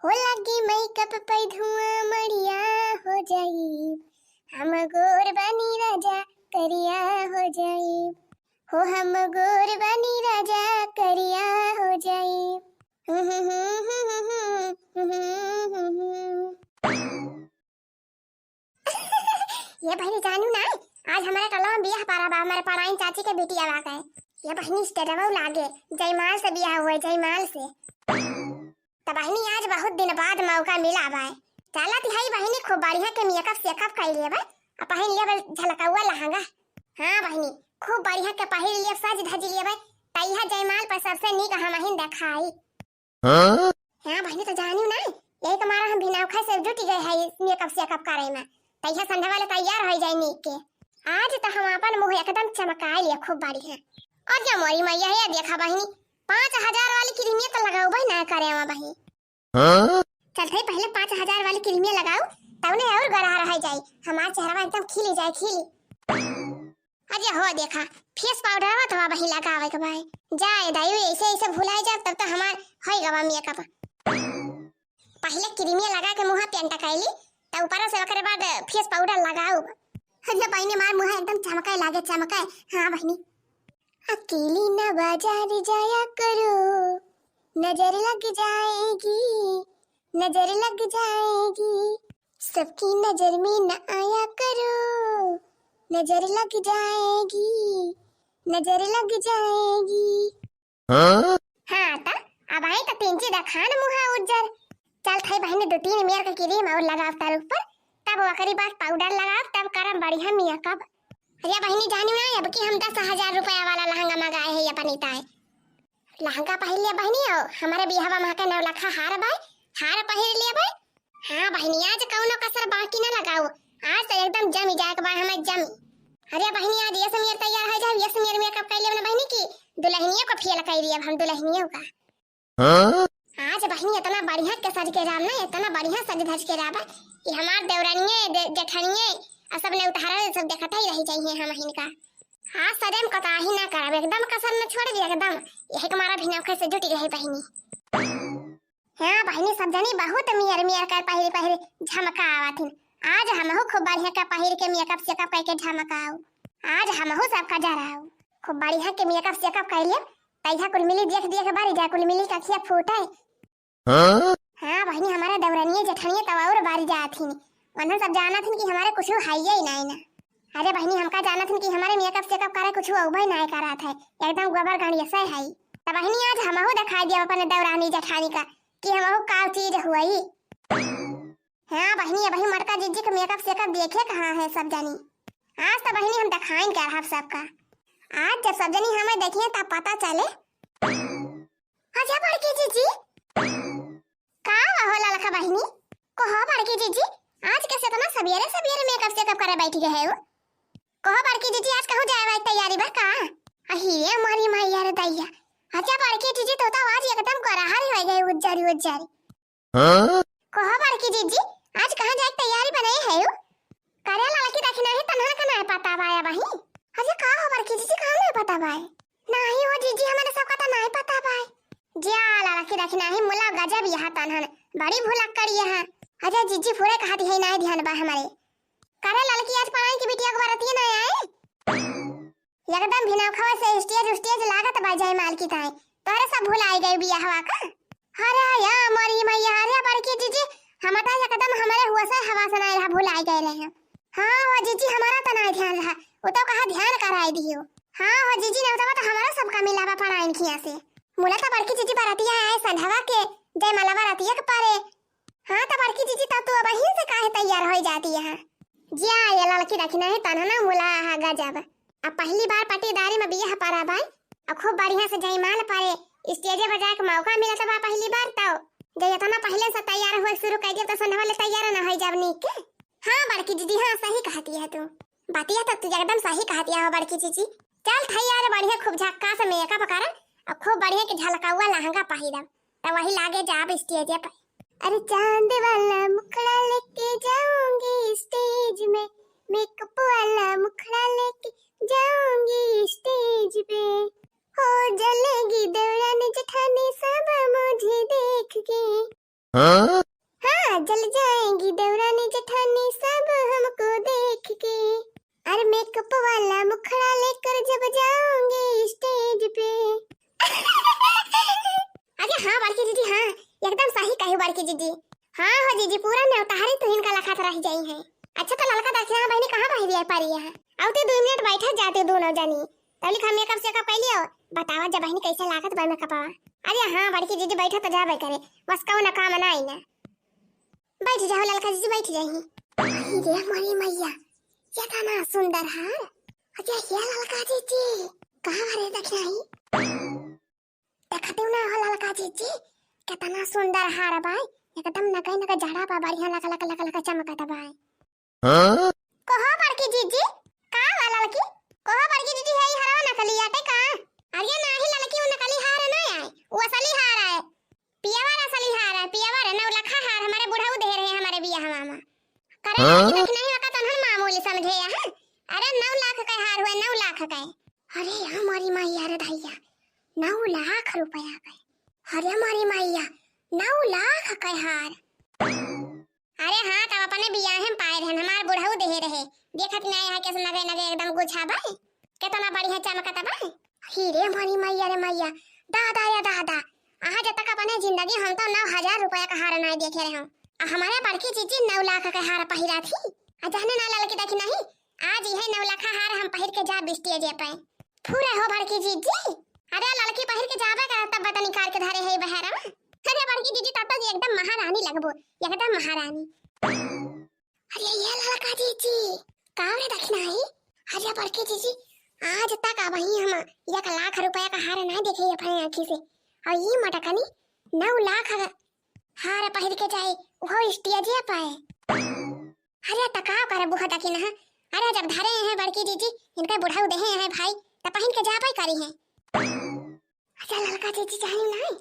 हो लगी मेकअप पे धुआं मड़िया हो जाई, हम गोर बनी राजा करिया हो जाई, हो हम गोर बनी राजा करिया हो जाई। ये बहनी जानू ना, आज हमारे टोला में बियाह पारा बा, हमारे पराइन चाची के बेटी आवा है। ये बहनी स्टेटवा लागे जयमाल से बियाह हुआ, जयमाल से। तो बहनी आज बहुत दिन बाद मौका मिला भाई, चला तिहाई बहनी खूब बढ़िया के मेकअप सेकअप कर लिए बा, अब पहन लिए झलकावा लहंगा। हाँ बहनी खूब बढ़िया के पहन लिए, सज धज लिए भाई, तैया जयमाल पर सबसे नीक हम हिन देखाई। हाँ बहनी तो जानू ना, यही तुम्हारा हम भिनौखा से जुट गए है मेकअप सेकअप करे में, तैया संध्या वाले तैयार हो जाए नीक के। आज तो हम अपन मुंह एकदम चमका लिए खूब बढ़िया। और क्या मोरी मैया है देखा बहनी, 5000 वाली क्रीमिया तो लगाओ भाई ना करे वहां बहनी। चल भाई पहले 5000 वाली क्रीमिया लगाओ, तब ने और गरा रह जाए, हमारा चेहरा एकदम खिली जाए खिली। अजय हो देखा फेस पाउडर वा तो बही लगावे के भाई, जाए दाई ऐसे ऐसे भुलाए जा तब तो हमार होई गवा मेकअप। पहले क्रीमिया लगा के मुंह पेंटा कैली, तब ऊपर से ओकरे बाद फेस पाउडर लगाओ। अजय बहनी मार मुंह एकदम चमकाए लागे चमकाए। हां बहनी अकेली न बाजार जाया करो, नजर लग जाएगी, नजर लग जाएगी, सबकी नजर में न आया करो, नजर लग जाएगी, नजर लग जाएगी। हाँ ता अब आई तो पिंची दखान मुहा उज्जर। चल थाई बहनी 2-3 मेयर का क्रीम और लगाव तार ऊपर, तब ओकरी बाद पाउडर लगाव, तब करम बढ़िया मेकअप। अरे बहनी जानू ना, अब की हम 10,000 रुपया वाला लहंगा मंगाए है अपन इताए। लहंगा पहन लिया बहनी, और हमारे बिहावा मां के 9 लाख हार बाय, हार पहन लिया भाई। हां बहनी आज कौनो कसर बाकी ना लगाओ, आज तो एकदम जमी जाए के बा हमें जमी। अरे बहनी आज ये समीर तैयार हो जाए, ये समीर मेकअप कर ले ना बहनी की दुल्हनिया को फेल कर दिया हम दुल्हनियों का। आज बहनी इतना बढ़िया के सज के राम ना, इतना बढ़िया सज धज के राबा कि हमार देवरानिये जेठानिये आ सब ने उतारा सब देखत ही रह जाइए हम हिनका। हां सदम कता ही ना करब, एकदम कसर न छोड़ दिया एकदम, यही हमारा भिनौखे से जुटी रही बहनी। हां बहनी सब जनी बहुत मियर मियर कर पहिरे पहिरे झमका आवथिन, आज हमहु खूब बढ़िया का पहिर के मेकअप सेकअप करके झमकाओ। आज हमहु सबका जराओ खूब बढ़िया के मेकअप सेकअप कर लिए, तैया कुल मिली देख देख बारी जा कुल मिली का खिया फूटे। हां बहनी हमारा दवरानिये जेठानिये तब और बारी जाथिन, वरना सब जानत हन कि हमारे कुछ हाइये ही नहीं ना। अरे बहनी हमका जानत हन कि हमारे मेकअप सेकअप करे कुछ औबई नहीं करात है, एकदम गोबर गाड़ी ऐसे है। तब बहनी आज हमहु दिखाई दिया अपन दवरानी जेठानी का कि हमहु का चीज हुई। हां बहनी अब मटका जीजी का मेकअप सेकअप देखे कहां है सब जनी, आज तो बहनी हम दिखाइन कर हम सबका। आज जब सब जनी हमें देखिए तब पता चले। अच्छा बड़की जीजी का होला लखा बहनी को हो बड़की जीजी, आज कैसे इतना सवेरे सवेरे मेकअप सेकअप करे बैठ गए हो? कहो बड़की जीजी आज कहूं जाए भाई तैयारी बा का? अहिए हमारी मैया रे दैया। अच्छा बड़की जीजी तो आज एकदम कराहरी हो गई उज्जरी उज्जरी। कहो बड़की जीजी आज कहां जाए तैयारी बनाए है हो? करे लड़की देखना है तन्हा का नहीं पता भाई बही। अच्छा का हो बड़की जीजी का नहीं पता भाई? नहीं हो जीजी हमारे सब का तो नहीं पता भाई। जा लड़की देखना है मुला गजब यहां तन्हा बड़ी भूलक करी है। अच्छा जीजी पूरे कहती है नहीं ध्यान बा हमारे। करे लड़की आज पढ़ाई की बिटिया को बरतिए ना आए, एकदम भिनौखवा से स्टेज स्टेज लागत बा जयमाल की ताई, तोरे सब भुलाई गई बियाहवा का। अरे या मरी मैया रे बड़की जीजी हम तो एकदम हमारे हुआ से हवा से नहीं भुलाई गए रहे। हां वो जीजी हमारा तो नहीं ध्यान रहा, वो तो कहा ध्यान कराई दियो। हां वो जीजी ने तो हमारा सबका मिलावा पढ़ाई खिया से मुला तो बड़की जीजी बरतिया आए संधवा के जयमाला बरतिया के पारे। हां तो बड़की जीजी तू अब ही से काहे तैयार हो जाती है? जिया ये लड़की रखना है तन्हा ना मुला हागा जाब। अब पहली बार पटीदारी में बियाह पारा भाई, अब खूब बढ़िया से जयमाल पारे स्टेजे बजा के मौका मिला तो बा पहली बार, तो जय इतना पहले से तैयार हुए शुरू कर दिया तो संधवा ले तैयार ना हो जाब नीक के। हां बड़की जीजी हां सही कहती है तू, बातिया तो तू एकदम सही कहती है बड़की जीजी। चल तैयार बढ़िया खूब झक्का से मेकअप कर, अब खूब बढ़िया के झलकावा लहंगा पहिरब, तब वही लागे जाब स्टेज पे। अरे चांद वाला मुखड़ा लेके जाऊंगी स्टेज में, मेकअप वाला मुखड़ा लेके जाऊंगी स्टेज पे, हो जलेगी दौरान जेठानी सब मुझे देख के। हाँ जल जाएंगी देवरानी जेठानी सब हमको देख के। अरे मेकअप वाला मुखड़ा लेकर जब जाऊंगी स्टेज पे। अरे हाँ बारकी दीदी हाँ एकदम सही कही बारकी दीदी। हाँ हो दीदी पूरा ने उतारी तो इनका लखत रह जाई है। अच्छा तो ललका दक्षिणा बहनी कहाँ बाहर आ पारी है। आउते 2 मिनट बैठा जाते दोनों जनी तली खा मेकअप से कप कैलियो बतावा जब बहनी कैसे लागत बा मेकअप। अरे हाँ बड़की दीदी बैठो तो जाबे करे बस कौन ना काम ना आई ना। बैठ जाओ ललका दीदी बैठ जाई। अरे हमारी मैया क्या था सुंदर हार। अरे ये ललका दीदी कहाँ बारे दक्षिणा देखते हो ना ललका दीदी कितना सुंदर हार बाई एकदम नकई नका जड़ा पा बढ़िया लका लका लका लका चमकता बाई। कहो बड़की दीदी का वाला लकी कहो बड़की दीदी है हरवा नकली आटे का। अरे नाही ललकी वो नकली हार ना है वो असली हार है पियावार असली हार है पियावार 9 लाख हार हमारे बुढ़ऊ दे रहे हैं हमारे बियाह मामा करे कि नहीं होगा तो हम मामूली समझे है। अरे 9 लाख का हार हुआ 9 लाख का। अरे हमारी मैया रे भैया 9 लाख रुपया का। अरे हमारी मैया 9 लाख का हार। अरे हाँ तब अपने बियाह में पाए रहे हमार बुढ़ऊ दे रहे देखत नहीं है कैसे नगे नगे एकदम गुछा बाई कितना बढ़िया चमकता बाई। हीरे हमारी मैया रे मैया दादा या दादा आज तक अपने जिंदगी हम तो 9,000 रुपया का हार नहीं देखे रहे हूँ। हमारे बड़की चीची 9 लाख का हार पहिरा थी जाने ना ललकी देखी नहीं आज यह 9 लाख हार हम पहिर के जा बिस्टिया जे पाए पूरा हो बड़की चीची। अरे लड़की पहिर के जाबे का तब बता निकाल के धरे है बहरा में। अरे बड़की दीदी तब तो एकदम महारानी लगबो एकदम महारानी। अरे ये लड़का दीदी कावरे दक्षिणाई। अरे बड़की दीदी आज तक अब ही हम 1 लाख रुपया का हार नहीं देखे अपने आंखी से और ये मटकनी 9 लाख हार पहिर के जाए वो स्टेज पाए। अरे तकाव करे बुहा तकी ना। अरे जब धरे हैं बड़की दीदी इनका बुढ़ाऊ देहे हैं भाई तब पहिन के जा पाई करी है। अच्छा लड़का दीदी जानी नहीं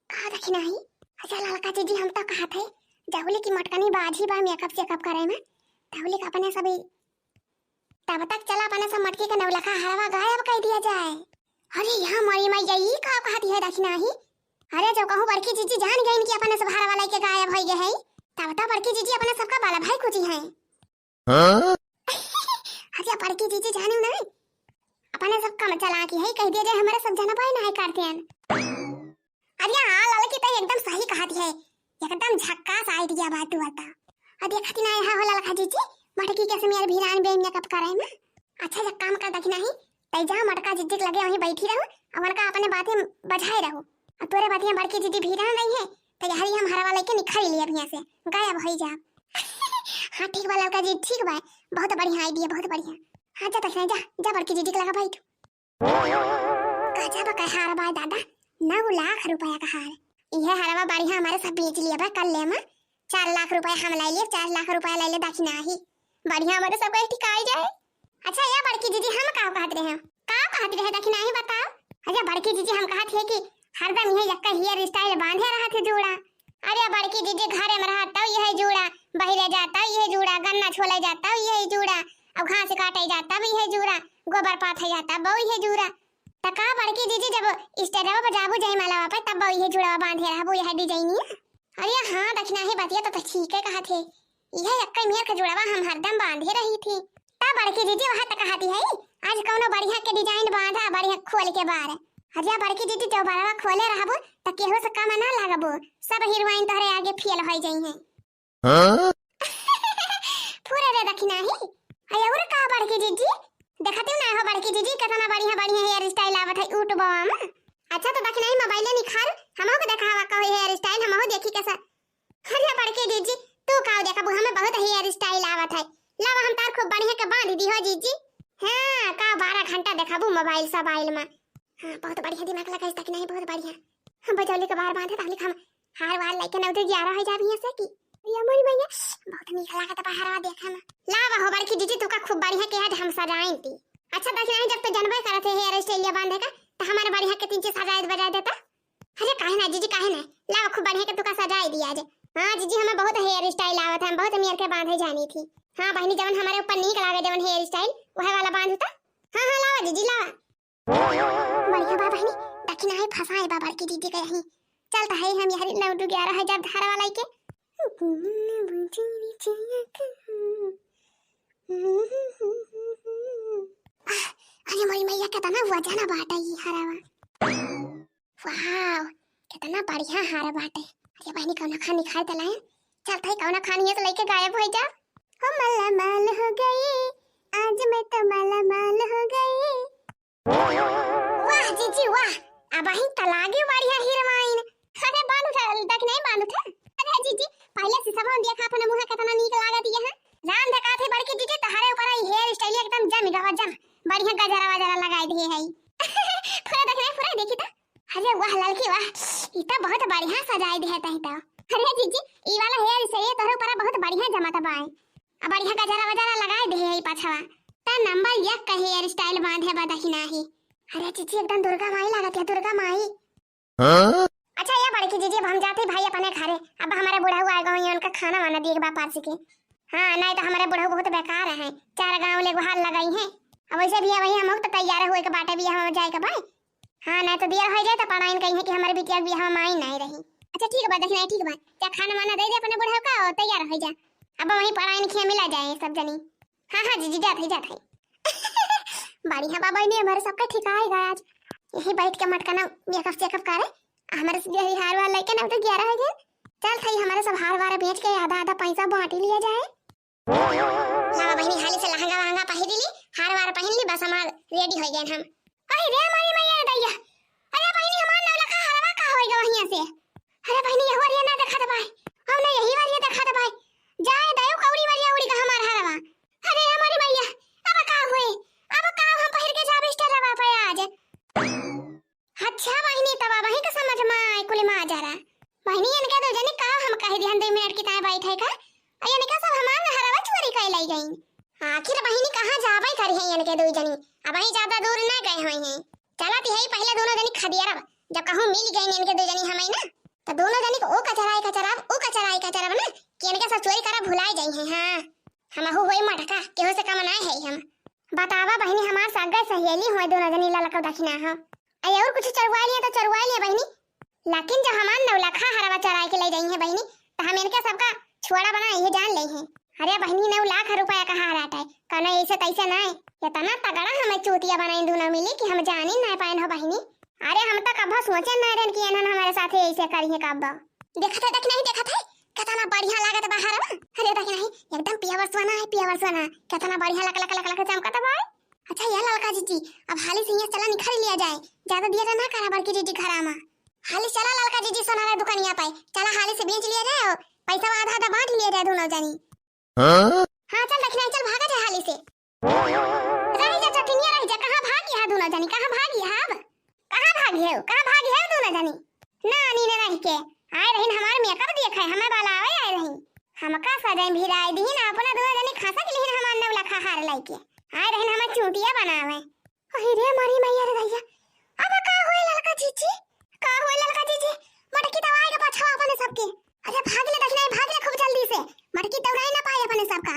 कहा दक्षिणा ही। अच्छा लड़का दीदी हम तो कहा थे जाहुली की मटकनी बाजी बा मेकअप चेकअप करे में जाहुली का अपने सभी तब तक चला अपने सब मटकी का 9 लाख हरवा गायब कर दिया जाए। अरे यहाँ मरी मैं यही का कहती है दक्षिणा ही। अरे जब कहूँ बड़की दीदी जान गई कि अपने सब हरवा लेके गायब हो गए हैं तब तो बड़की दीदी अपने सबका बाला भाई कुची है। अरे बड़की दीदी जानी नहीं अपने सब काम चला की है कह दिया जाए हमारे सब जना भाई नहीं करते हैं। अरे हाँ लड़की तो एकदम सही कहती है एकदम झक्कास आइडिया बात बता। अब देखती ना है होला लखा दीदी मटकी कैसे मेरे भीरान बे मेकअप करे में। अच्छा जब काम कर दखी नहीं तै जा मटका जिद्दी लगे वहीं बैठी रहो और उनका अपने बातें बजाए रहो और तोरे बातें बड़की दीदी भीरान नहीं है तो यही हम हरवा लेके निखल लिए अभी से गायब हो जा। हाँ ठीक वाला का जी ठीक बा बहुत बढ़िया आइडिया बहुत बढ़िया। हाँ जा तक जा जा बड़की दीदी के लगा बैठ गजब का हार बा दादा 9 लाख रुपया का हार। यह हरवा बढ़िया हमारे सब बेच लिया बा कल ले में 4 लाख रुपया हम ले लिए 4 लाख रुपया ले ले दक्षिणा ही बढ़िया हमारे सब टिकाई जाए। अच्छा ये बड़की दीदी हम का कहते रहे का कहते रहे दक्षिणा ही बताओ। अच्छा बड़की दीदी हम कहते थे कि हरदम यह यक्का हेयर स्टाइल बांधे रहा थे जोड़ा। अरे बड़की दीदी घरे में रहता यह जोड़ा बहिरे जाता यह जोड़ा गन्ना छोले जाता यह जोड़ा अब घास काटे जाता भी यह जोड़ा गोबर पाथे जाता बहु यह जोड़ा तका बड़की दीदी जब स्टेजवा पर जाबू जय माला पे तब ये जुड़वा बांधे रहबू यह डिजाइनिया। अरे हां दक्षिणा ही बतिया तो ठीक है कहा थे यह अक्का मेर का जुड़वा हम हरदम बांधे रही थी तब बड़की दीदी वहां तक कहती है आज कौनो बढ़िया के डिजाइन बांधा बढ़िया खोल के बार। अरे बड़की दीदी जब बारवा खोले रहबू त केहू से काम ना लागबू सब हीरोइन तोहरे आगे फेल हो जाई है। हां पूरा रे दक्षिणा ही अरे और का बड़की दीदी देखते ना हो बड़की दीदी कितना बढ़िया बढ़िया हेयर स्टाइल आवत है यूट्यूब में। अच्छा तो दक्षिणा ही मोबाइल निखार हमो को दिखावा का हेयर स्टाइल हमो देखी कैसा। अरे बड़की दीदी तू का देखबू हमें बहुत हेयर स्टाइल आवत है लावा हम तार खूब बढ़िया के बांध दी हो जीजी। हां का 12 घंटा देखबू मोबाइल मोबाइल में। हां बहुत बढ़िया दिमाग लगा तक नहीं बहुत बढ़िया हम बजौली के बाहर बांधे ताली हम हार वार लेके 9 से 11 हो जाबी से की या मोरी भैया बहुत नीक लागत बाहरवा देखे में लावा हो बड़की दीदी तू का खूब बढ़िया के आज हम सजाई थी। अच्छा दक्षिणा जब तो जनबे करते हेयर स्टाइल बांधे का तो हमारे बढ़िया के 3 चीज सजाए बजा देता। अरे काहे ना जीजी काहे ना लावा खूब बढ़िया के तू का सजाई दिया आज। हां जीजी हमें बहुत हेयर स्टाइल आवत है हम बहुत मेर के बांधे जानी थी। हां बहनी जवन हमारे ऊपर नीक लागे जवन हेयर स्टाइल वह वाला बांधता। हां हां लावा जीजी लावा बढ़िया बा बहनी दक्षिणा ही फसाए बा बड़की दीदी के यही चल तो है हम यार 9-11 धारा वाला के। अरे मोरी मैया कितना वजन बाटा ये हरावा। वाह कितना बढ़िया हारा बाटे। अरे बहनी कौन खानी खाए तलाए। चल भाई कौन खानी है तो लेके गायब हो जा। हम माला माल हो गई आज मैं तो माला माल हो गई। वाह जीजी वाह अब ही तलागे बढ़िया हीरोइन। अरे बांध उठा तक नहीं बांध उठा। अरे जीजी पहले से सब देखा अपने मुंह कितना नीक लागत है। राम धका थे बड़के जीजी तहारे ऊपर आई हेयर स्टाइल एकदम जम गवा जम बढ़िया गजरा वजरा लगाई दिए है। पूरा देख रहे पूरा देखी था। अरे वाह लड़की वाह इतना बहुत बढ़िया सजाई दे है तो। अरे जीजी ई वाला हेयर स्टाइल तोरे ऊपर बहुत बढ़िया जमाता बाए। अब बढ़िया गजरा वजरा लगाई दे है पाछवा ता नंबर 1 का हेयर स्टाइल बांधे बदही नाही। अरे जीजी एकदम दुर्गा माई लागत है दुर्गा माई। अच्छा ये बड़की जीजी हम जाते भाई अपने घरे। अब हमारे बुढ़ा हुआ आएगा ये उनका खाना वाना दिए बाप पास के। हां नहीं तो हमारे बुढ़ा बहुत बेकार है 4 गांव ले गुहार लगाई है। अब वैसे भी वही हम तो तैयार हुए के बाटे भी हम जाए के भाई। हां नहीं तो देर हो जाए तो पढ़ाई कहीं है कि हमारे बिटिया भी हम आई नहीं रही। अच्छा ठीक है देखना ठीक है क्या खाना वाना दे दे अपने बुढ़ा का और तैयार हो जा। अब वही पढ़ाई खे मिला जाए सब जनी। हां जीजी जाते बढ़िया बाबा ने हमारे सबका ठिकाएगा आज। यही बैठ के मटकाना मेकअप चेकअप करे हमारे से यही हार वाला लेके ना तो 11 हो गए। चल भाई हमारे सब हार वार बेच के आधा आधा पैसा बांट लिया जाए। लावा बहनी हाली से लहंगा वहंगा पहन ली हार वार पहन ली बस हमार रेडी हो गए हम। अरे रे हमारी मैया दैया। अरे बहनी हमार नौ लखा हरवा का होएगा वहिया से। अरे बहनी ये वाली ना देखा दे भाई हम ना यही वाली देखा दे भाई जाए दयो कौड़ी वाली उड़ी का हमार हरवा। अरे हमारी मैया अब का हुए अब का हम पहन के जाबे स्टाइल रवा पे आज। अच्छा बहनी तब वही का समझ में आए कुल में आ जा रहा बहनी इनके दो जने का हम कह ध्यान 2 मिनट की ताए बैठे का अरे इनका सब हमार हरवा चोरी कर लाई गई। आखिर बहनी कहां जावे करी है इनके दो जनी अब वही ज्यादा दूर ना गए हुए हैं। चला ती है पहले दोनों जनी खदिया रब जब कहूं मिल गई इनके दो जनी हमें ना तो दोनों जनी को ओ कचराई कचरा ना कि इनके सब चोरी करा भुलाए जाई है। हां हम हो होई मटका केहो से कम ना है हम बतावा बहनी हमार सगा सहेली होय दोनों जनी ललका दखिना हां अय और कुछ चरवा लिया तो चरवा लिया बहनी लेकिन जब हमार 9 लाखा हरवा चराई के ले जाई है बहनी तो हम इनके सबका छोड़ा बना ये जान ले हैं। अरे बहनी 9 लाख रुपया का हार आटा है कने ऐसे तैसे ना इतना तगड़ा हमें चूतिया बनाई दोनों मिली कि हम जान ही ना पाए हो बहनी। अरे हम तो कभी सोचे ना रन कि इन्होंने हमारे साथ ऐसे करी है कब देखा था देख नहीं देखा था कितना बढ़िया लागत बाहर। अरे देख नहीं एकदम पियावर सोना कितना बढ़िया लक चमकता भाई। अच्छा ये ललका जीजी अब हाली से यहाँ चला निखर लिया जाए ज्यादा दिया ना करा बल्कि जीजी घरामा हाली चला ललका जीजी सोनारा दुकानिया पे चला हाली से बेच लिया जाए और पैसा आधा आधा बांट लिया जाए दोनों जनी। हां चल देखना चल भागा जाए हाली से रही जा चटनिया रही जा कहां भागी है दोनों जनी कहां भागी है अब कहां भागी है दोनों जनी ना नी ने रह के आए रही हमार मेकअप देखे हमें बाला आए रही हमका सजाई भिराई दी ना अपना दोनों जनी खासा के लिए हमार 9 लाख हार लाइके आए रहे हमार चूटिया बनावे। अरे रे मारी मैया रे भैया अब का होए ललका जीजी मटकी दवाई के पाछा अपने सबके। अरे भाग ले देखना भाग ले खूब जल्दी से मटकी दौड़ाई ना पाए अपने सबका।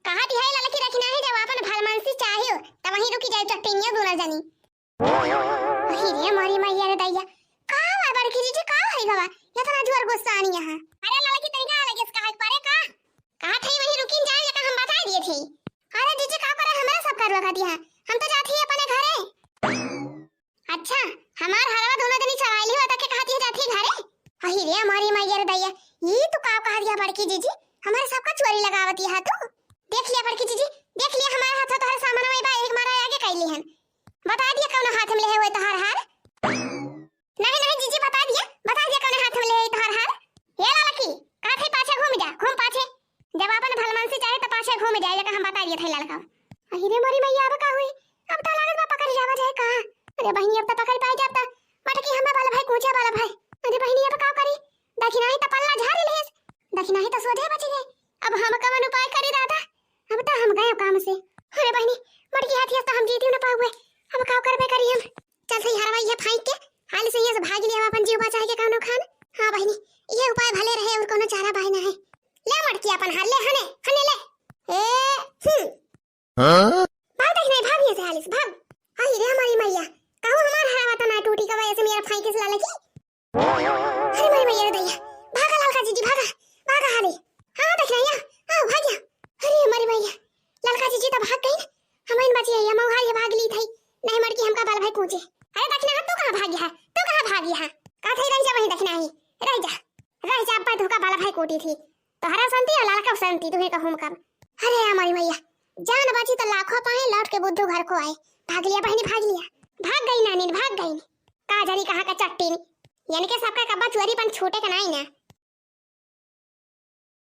कहां दी है ललकी रखना है जब अपन भलमानसी चाहिए तब वहीं रुकी जाए चट्टिनिया दोनों जनी। अरे रे मारी मैया रे दैया का है बड़की जीजी का है गवा इतना जोर गुस्सा आनी यहां। अरे ललकी तरीका लगे इसका है परे का कहां थी वहीं रुकिन जाए जका हम बता दिए थे। अरे जीजी का करे हमारा सब कर लगा दिया हम तो जाती है अपने घरे। अच्छा हमार हरवा दोनों जनी चराइली होता के कहती है जाती है घरे। अही रे हमारी मैया रे दैया ये तो का कह दिया बड़की जीजी हमारे सबका चोरी लगावती है तू देख लिया बड़की जीजी देख लिया हमारे हाथ तो हर सामान में बा एक मारा आगे कैली हन बता दिया कौन हाथ में ले हुए तो हर नहीं जीजी बता दिया कौन हाथ में ले तो हर ये लड़की का थे पाछे घूम पाछे जब अपन भलमान से चाहे तो पाछे घूम जाए जका हम बता दिए थे लड़का। अही रे मोरी मैया अब का हुई अब तो लागत बा पकड़ जावा जाए का। अरे बहनी अब तो पकड़ पाए जाब त मटकी हमें वाला भाई कूचा वाला भाई। अरे बहनी अब का करी दखिना ही तो पल्ला झाड़ी लेस दखिना ही तो सोझे बच गए अब हम कवन उपाय करी दादा अब तो हम गए काम से। अरे बहनी मटकी हाथी तो हम जीती न पाऊए अब का करबे करी हम चल सही हरवा ये फाइक के हाल से ये से भाग लिया अपन जीव बचा के कानो खान। हां बहनी ये उपाय भले रहे और कोनो चारा बाई ना है ले मटकी अपन हाल ले हने ले ए भाग देख नहीं भाग ये से हालिस भाग। अरे रे हमारी मैया कहूं हमार हरावा तो ना टूटी का वजह से मेरा फाइक से लगी हुमका बाला भाई कोटी थी तो हरा संती और लाल का संती तुम्हें कहूं कब। अरे हमारी मैया जान बची तो लाखों पाए लौट के बुद्धू घर को आए। भाग लिया बहनी भाग लिया। भाग गई नानी भाग गई। का जानी कहां का चट्टी यानी के सबका कब्बा चुअरी पन छोटे का नहीं ना।